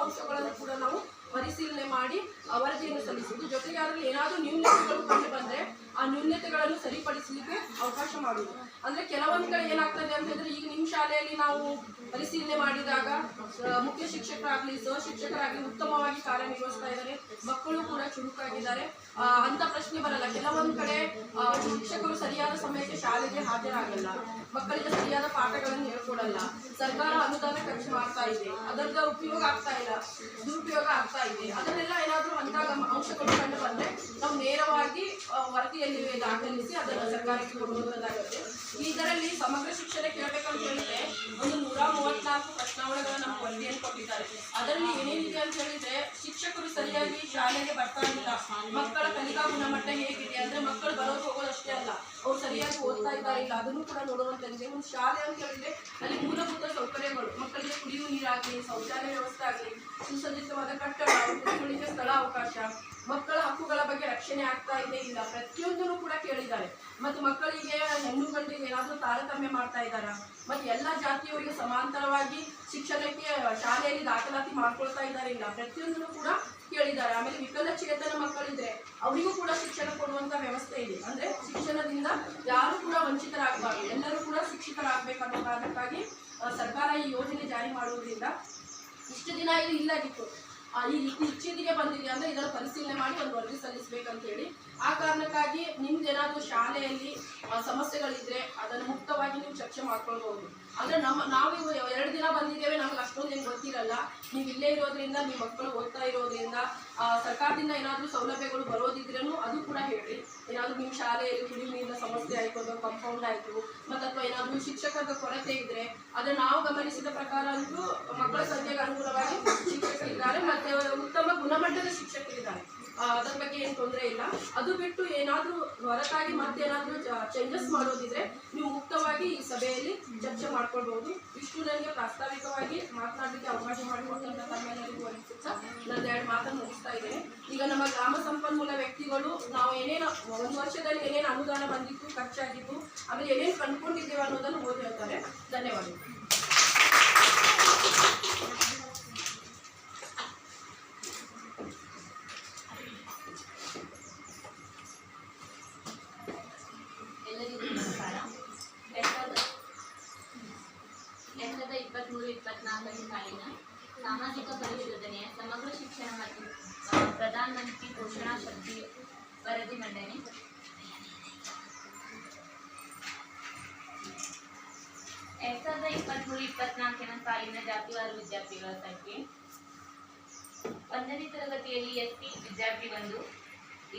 ಅಂಶಗಳನ್ನು ಕೂಡ ನಾವು ಪರಿಶೀಲನೆ ಮಾಡಿ ವರದಿಯನ್ನು ಸಲ್ಲಿಸುವುದು. ಜೊತೆಗೆ ಅದರಲ್ಲಿ ಏನಾದರೂ ನ್ಯೂನತೆಗಳು ಕಂಡು ಬಂದರೆ ಆ ನ್ಯೂನತೆಗಳನ್ನು ಸರಿಪಡಿಸಲಿಕ್ಕೆ ಅವಕಾಶ ಮಾಡುವುದು. ಅಂದ್ರೆ ಕೆಲವೊಂದು ಕಡೆ ಏನಾಗ್ತದೆ ಅಂತ ಹೇಳಿದ್ರೆ, ಈಗ ನಿಮ್ಮ ಶಾಲೆಯಲ್ಲಿ ನಾವು ಪರಿಶೀಲನೆ ಮಾಡಿದಾಗ ಮುಖ್ಯ ಶಿಕ್ಷಕರಾಗ್ಲಿ ಸಹಶಿಕ್ಷಕರಾಗ್ಲಿ ಉತ್ತಮವಾಗಿ ಕಾರ್ಯನಿರ್ವಹಿಸ್ತಾ ಇದ್ದಾರೆ, ಮಕ್ಕಳು ಕೂಡ ಚುರುಕಾಗಿದ್ದಾರೆ ಅಂತ ಪ್ರಶ್ನೆ ಬರಲ್ಲ. ಕೆಲವೊಂದು ಕಡೆ ಶಿಕ್ಷಕರು ಸರಿಯಾದ ಸಮಯಕ್ಕೆ ಶಾಲೆಗೆ ಹಾಜರಾಗಲ್ಲ, ಮಕ್ಕಳಿಗೆ ಸರಿಯಾದ ಪಾಠಗಳನ್ನು ಹೇಳ್ಕೊಡಲ್ಲ, ಸರ್ಕಾರ ಅನುದಾನ ಖರ್ಚು ಮಾಡ್ತಾ ಇದೆ, ಅದರ ಉಪಯೋಗ ಆಗ್ತಾ ಇಲ್ಲ, ದುರುಪಯೋಗ ಆಗ್ತಾ ಇದೆ. ಅದನ್ನೆಲ್ಲ ಏನಾದರೂ ಅಂತ ಅಂಶಗಳು ಕಂಡು ಬಂದ್ರೆ ನಾವು ನೇರವಾಗಿ ವರದಿಯಲ್ಲಿ ದಾಖಲಿಸಿ ಅದನ್ನು ಸರ್ಕಾರಕ್ಕೆ ಕೊಡುವುದಾಗುತ್ತೆ. ಇದರಲ್ಲಿ ಸಮಗ್ರ ಶಿಕ್ಷಣ ಕೇಳಬೇಕಂತ ಹೇಳಿದ್ರೆ ಒಂದು 134 ಪ್ರಶ್ನಾವಳಿಗಳ ನಮ್ಮ ವರದಿಯನ್ನು ಕೊಟ್ಟಿದ್ದಾರೆ. ಅದರಲ್ಲಿ ಏನೇನಿದೆ ಅಂತ ಹೇಳಿದ್ರೆ, ಶಿಕ್ಷಕರು ಸರಿಯಾಗಿ ಶಾಲೆಗೆ ಬರ್ತಾ ಇಲ್ಲ, ಮಕ್ಕಳ ಕಲಿಕಾ ಗುಣಮಟ್ಟ ಹೇಗಿದೆ ಅಂದ್ರೆ ಮಕ್ಕಳು ಬರೋದು ಹೋಗೋದಷ್ಟೇ ಅಲ್ಲ, ಅವ್ರು ಸರಿಯಾಗಿ ಓದ್ತಾ ಇದ್ದಾರೆ ಇಲ್ಲ ಅದನ್ನು ಕೂಡ ನೋಡುವಂತಿದೆ. ಒಂದು ಶಾಲೆ ಅಂತ ಹೇಳಿದ್ರೆ ಅಲ್ಲಿ ಮೂಲಭೂತ ಸೌಕರ್ಯಗಳು, ಮಕ್ಕಳಿಗೆ ಕುಡಿಯುವ ನೀರಾಗಲಿ, ಶೌಚಾಲಯ ವ್ಯವಸ್ಥೆ ಆಗಲಿ, ಸುಸಜ್ಜಿತವಾದ ಕಟ್ಟಡ, ಮಕ್ಕಳಿಗೆ ಸ್ಥಳ ಅವಕಾಶ, ಮಕ್ಕಳ ಹಕ್ಕುಗಳ ಬಗ್ಗೆ ರಕ್ಷಣೆ ಆಗ್ತಾ ಇದೆ ಇಲ್ಲ, ಪ್ರತಿಯೊಂದನ್ನು ಕೂಡ ಕೇಳಿದ್ದಾರೆ. ಮತ್ತು ಮಕ್ಕಳಿಗೆ ಹೆಣ್ಣು ಗಂಡಿಗೆ ಏನಾದರೂ ತಾರತಮ್ಯ ಮಾಡ್ತಾ ಇದ್ದಾರಾ, ಮತ್ತು ಎಲ್ಲ ಜಾತಿಯವರಿಗೆ ಸಮಾಂತರವಾಗಿ ಶಿಕ್ಷಣಕ್ಕೆ ಶಾಲೆಯಲ್ಲಿ ದಾಖಲಾತಿ ಮಾಡ್ಕೊಳ್ತಾ ಇದ್ದಾರೆ ಇಲ್ಲ, ಪ್ರತಿಯೊಂದನ್ನು ಕೂಡ ಕೇಳಿದ್ದಾರೆ. ಆಮೇಲೆ ವಿಕಲಚೇತನ ಮಕ್ಕಳಿದ್ರೆ ಅವರಿಗೂ ಕೂಡ ಶಿಕ್ಷಣ ಕೊಡುವಂತ ವ್ಯವಸ್ಥೆ ಇದೆ. ಅಂದ್ರೆ ಶಿಕ್ಷಣದಿಂದ ಯಾರು ಕೂಡ ವಂಚಿತರಾಗಬಾರ್ದು, ಎಲ್ಲರೂ ಕೂಡ ಶಿಕ್ಷಕರಾಗಬೇಕನ್ನೋ ಕಾರಣಕ್ಕಾಗಿ ಸರ್ಕಾರ ಈ ಯೋಜನೆ ಜಾರಿ ಮಾಡುವುದರಿಂದ ಇಷ್ಟು ದಿನ ಇದು ಇಲ್ಲಾಗಿತ್ತು, ಈ ರೀತಿ ಇಚ್ಛೆದಿಗೆ ಬಂದಿದೆ ಅಂದ್ರೆ ಇದರ ಪರಿಶೀಲನೆ ಮಾಡಿ ಒಂದು ವರದಿ ಸಲ್ಲಿಸಬೇಕಂತ ಹೇಳಿ. ಆ ಕಾರಣಕ್ಕಾಗಿ ನಿಮ್ದೇನಾದ್ರೂ ಶಾಲೆಯಲ್ಲಿ ಸಮಸ್ಯೆಗಳಿದ್ರೆ ಅದನ್ನು ಮುಕ್ತವಾಗಿ ನೀವು ಚರ್ಚೆ ಮಾಡ್ಕೊಳ್ಬಹುದು. ಅಂದ್ರೆ ನಾವು 2 ದಿನ ಬಂದಿದ್ದೇವೆ, ನಮ್ಗೆ ಅಷ್ಟೊಂದು ಏನು ಗೊತ್ತಿರಲ್ಲ, ನೀವು ಇಲ್ಲೇ ಇರೋದ್ರಿಂದ ನಿಮ್ಮ ಮಕ್ಕಳು ಓದ್ತಾ ಇರೋದ್ರಿಂದ ಸರ್ಕಾರದಿಂದ ಏನಾದರೂ ಸೌಲಭ್ಯಗಳು ಬರೋದಿದ್ರೂ ಅದು ಕೂಡ ಹೇಳಿ. ಏನಾದರೂ ನಿಮ್ಮ ಶಾಲೆಯಲ್ಲಿ ಕುಡಿಯುವ ನೀರಿನ ಸಮಸ್ಯೆ ಆಯಿತು, ಅಥವಾ ಕಾಂಪೌಂಡ್ ಆಯಿತು, ಮತ್ತು ಅಥವಾ ಏನಾದರೂ ಶಿಕ್ಷಕರ ಕೊರತೆ ಇದ್ರೆ ಅದನ್ನು ನಾವು ಗಮನಿಸಿದ ಪ್ರಕಾರ ಅಂತೂ ಮಕ್ಕಳ ಸಂಖ್ಯೆಗೆ ಅನುಗುಣವಾಗಿ ಶಿಕ್ಷಕರಿದ್ದಾರೆ, ಮತ್ತೆ ಉತ್ತಮ ಗುಣಮಟ್ಟದ ಶಿಕ್ಷಕರಿದ್ದಾರೆ, ಅದರ ಬಗ್ಗೆ ಏನು ತೊಂದರೆ ಇಲ್ಲ. ಅದು ಬಿಟ್ಟು ಏನಾದರೂ ಹೊರತಾಗಿ ಮತ್ತೇನಾದರೂ ಚೇಂಜಸ್ ಮಾಡೋದಿದ್ರೆ ನೀವು ಮುಕ್ತವಾಗಿ ಈ ಸಭೆಯಲ್ಲಿ ಚರ್ಚೆ ಮಾಡ್ಕೊಳ್ಬಹುದು. ಇಷ್ಟು ನನಗೆ ಪ್ರಾಸ್ತಾವಿಕವಾಗಿ ಮಾತನಾಡಲಿಕ್ಕೆ ಅವಕಾಶ ಮಾಡಿಕೊಟ್ಟಂತ ತಮ್ಮೆಲ್ಲರಿಗೂ ಅನಿಸುತ್ತಾ ನಾನು 2 ಮಾತನ್ನು ಮುಗಿಸ್ತಾ ಇದ್ದೇನೆ. ಈಗ ನಮ್ಮ ಗ್ರಾಮ ಸಂಪನ್ಮೂಲ ವ್ಯಕ್ತಿಗಳು ನಾವು ಏನೇನು 1 ವರ್ಷದಲ್ಲಿ ಏನೇನು ಅನುದಾನ ಬಂದಿತ್ತು, ಖರ್ಚಾಗಿತ್ತು, ಆಮೇಲೆ ಏನೇನು ಕಂಡುಕೊಂಡಿದ್ದೇವೆ ಅನ್ನೋದನ್ನು ಓದಿ ಹೇಳ್ತಾರೆ. ಧನ್ಯವಾದಗಳು. ಎಲ್ಲರಿಗೂ ನಮಸ್ಕಾರ. 2023-24 ಸಾಲಿನ ಸಾಮಾಜಿಕ ಪರಿಶೋಧನೆಯ ಸಮಗ್ರ ಶಿಕ್ಷಣ ಮತ್ತು ಪ್ರಧಾನ ಮಂತ್ರಿ ಪೋಷಣಾ ಶಕ್ತಿ ವರದಿ ಮಂಡನೆ. 2023-24 ಸಾಲಿನ ಜಾತಿವಾರು ವಿದ್ಯಾರ್ಥಿಗಳ ಸಂಖ್ಯೆ: 1ನೇ ತರಗತಿಯಲ್ಲಿ ಎಸ್ಟಿ ವಿದ್ಯಾರ್ಥಿ 1,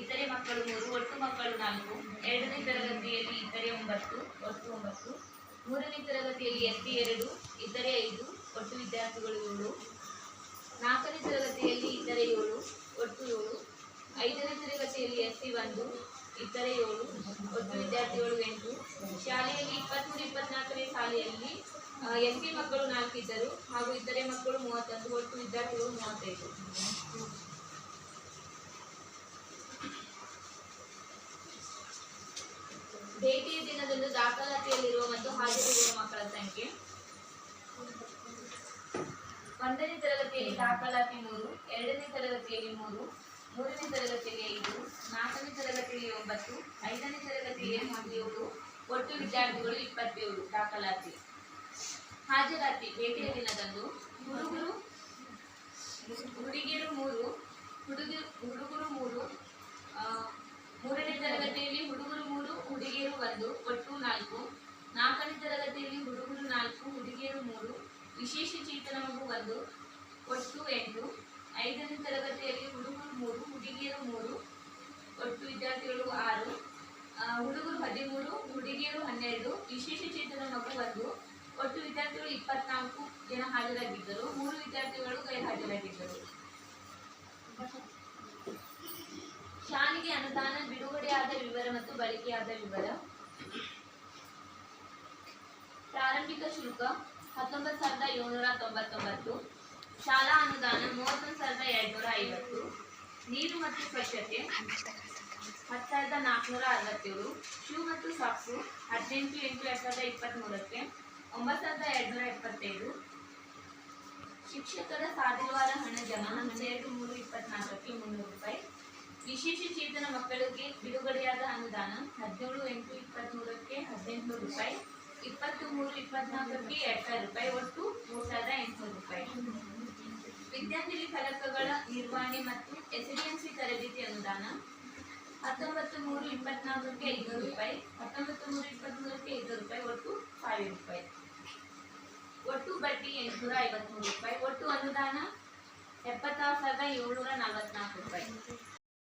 ಇತರೆ ಮಕ್ಕಳು 3, ಒಟ್ಟು ಮಕ್ಕಳು 4. 2ನೇ ತರಗತಿಯಲ್ಲಿ ಇತರೆ 9, ಒಟ್ಟು 9. 3ನೇ ತರಗತಿಯಲ್ಲಿ ಎಸ್ಟಿ 2, ಇತರೆ 5, ಒಟ್ಟು ವಿದ್ಯಾರ್ಥಿಗಳು 7. 4ನೇ ತರಗತಿಯಲ್ಲಿ ಇತರೆ 7, ಒಟ್ಟು 7. 5ನೇ ತರಗತಿಯಲ್ಲಿ ಎಸ್ಟಿ 1, ಇತರೆ 7, ಒಟ್ಟು ವಿದ್ಯಾರ್ಥಿಗಳು 8. ಶಾಲೆಯಲ್ಲಿ 23-24ನೇ ಶಾಲೆಯಲ್ಲಿ ಎಸ್ಟಿ ಮಕ್ಕಳು 4 ಇದ್ದರು, ಹಾಗೂ ಇತರೆ ಮಕ್ಕಳು 31, ಒಟ್ಟು ವಿದ್ಯಾರ್ಥಿಗಳು 35. ಭೇಟಿಯ ದಿನದಂದು ದಾಖಲಾತಿಯಲ್ಲಿರುವ ಮತ್ತು ಹಾಜರಿರುವ ಮಕ್ಕಳ ಸಂಖ್ಯೆ: 1ನೇ ತರಗತಿಯಲ್ಲಿ ದಾಖಲಾತಿ 3, 2ನೇ ತರಗತಿಯಲ್ಲಿ 3, 3ನೇ ತರಗತಿಯಲ್ಲಿ 5, 4ನೇ ತರಗತಿಯಲ್ಲಿ 9, 5ನೇ ತರಗತಿಯಲ್ಲಿ 7, ಒಟ್ಟು ವಿದ್ಯಾರ್ಥಿಗಳು 27 ದಾಖಲಾತಿ. ಹಾಜರಾತಿ ಭೇಟಿಯ ದಿನದಂದು ಹುಡುಗಿಯರು 3, ಹುಡುಗರು 3, 3ನೇ ತರಗತಿಯಲ್ಲಿ ಹುಡುಗರು 3, ಹುಡುಗಿಯರು 1, ಒಟ್ಟು 4. 4ನೇ ತರಗತಿಯಲ್ಲಿ ಹುಡುಗರು 4, ಹುಡುಗಿಯರು 3, ವಿಶೇಷ ಚೇತನ ಮಗು 1, ಒಟ್ಟು 8. 5ನೇ ತರಗತಿಯಲ್ಲಿ ಹುಡುಗರು 3, ಹುಡುಗಿಯರು 3, ಒಟ್ಟು ವಿದ್ಯಾರ್ಥಿಗಳು 6. ಹುಡುಗರು 13, ಹುಡುಗಿಯರು 12, ವಿಶೇಷ ಚೇತನ ಮಗು 1, ಒಟ್ಟು ವಿದ್ಯಾರ್ಥಿಗಳು 24 ಜನ ಹಾಜರಾಗಿದ್ದರು, 3 ವಿದ್ಯಾರ್ಥಿಗಳು ಗೈರ್ಹಾಜರಾಗಿದ್ದರು. ಶಾಲೆಗೆ ಅನುದಾನ ಬಿಡುಗಡೆಯಾದ ವಿವರ ಮತ್ತು ಬಳಕೆಯಾದ ವಿವರ. ಪ್ರಾರಂಭಿಕ ಶುಲ್ಕ 19,799. ಶಾಲಾ ಅನುದಾನ 31,250. ನೀರು ಮತ್ತು ಸ್ವಚ್ಛತೆ 10,467. ಶೂ ಮತ್ತು ಸಾಕ್ಸು 18/8/2023ಕ್ಕೆ 9,275. ಶಿಕ್ಷಕರ ಸಾವಿರವಾರ ಹಣ ಜಮಾ 12/3/24ಕ್ಕೆ 300 ರೂಪಾಯಿ. ವಿಶೇಷ ಚೇತನ ಮಕ್ಕಳಿಗೆ ಬಿಡುಗಡೆಯಾದ ಅನುದಾನ 17/8/23ಕ್ಕೆ 1800 ರೂಪಾಯಿ. 23/24ಕ್ಕೆ 2000 ರೂಪಾಯಿ. ಒಟ್ಟು 3800 ರೂಪಾಯಿ. ವಿದ್ಯಾರ್ಥಿ ಫಲಕಗಳ ನಿರ್ವಹಣೆ ಮತ್ತು ಎಸ್ಡಿಎಂಸಿ ತರಬೇತಿ ಅನುದಾನ 19/3/24ಕ್ಕೆ 500 ರೂಪಾಯಿ. 19/3/23ಕ್ಕೆ 500 ರೂಪಾಯಿ. ಒಟ್ಟು 1000 ರೂಪಾಯಿ. ಒಟ್ಟು ಬಡ್ಡಿ 853 ರೂಪಾಯಿ. ಒಟ್ಟು ಅನುದಾನ 76,744 ರೂಪಾಯಿ.